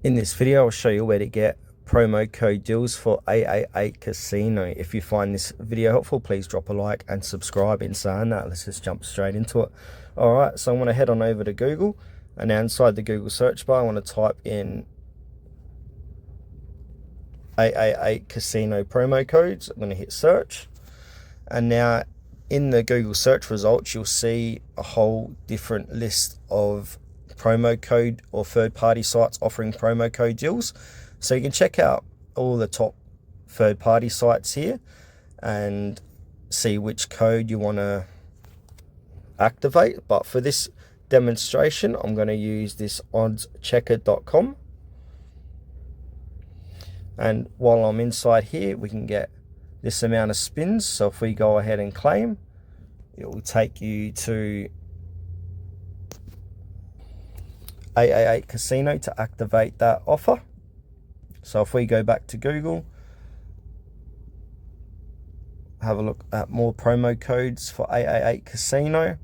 In this video, I'll show you where to get promo code deals for 888 Casino. If you find this video helpful, please drop a like and subscribe. In saying that, let's just jump straight into it. Alright, so I want to head on over to Google, and now inside the Google search bar, I want to type in 888 Casino promo codes. I'm going to hit search, and now in the Google search results, you'll see a whole different list of promo code or third-party sites offering promo code deals. So you can check out all the top third-party sites here and see which code you want to activate. But for this demonstration, I'm going to use this oddschecker.com. And while I'm inside here, we can get this amount of spins. So if we go ahead and claim, it will take you to 888 Casino to activate that offer. So if we go back to Google, have a look at more promo codes for 888 Casino,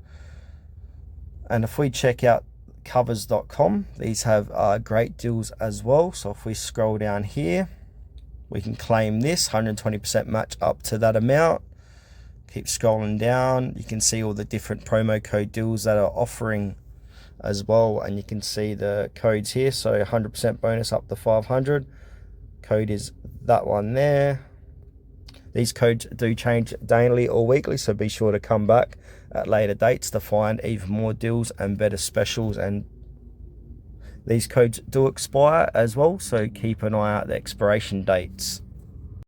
and if we check out covers.com, these have great deals as well. So if we scroll down here, we can claim this 120% match up to that amount. Keep scrolling down, you can see all the different promo code deals that are offering as well, and you can see the codes here. So 100% bonus up to 500. Code is that one there. These codes do change daily or weekly, so be sure to come back at later dates to find even more deals and better specials. And these codes do expire as well, so keep an eye out the expiration dates.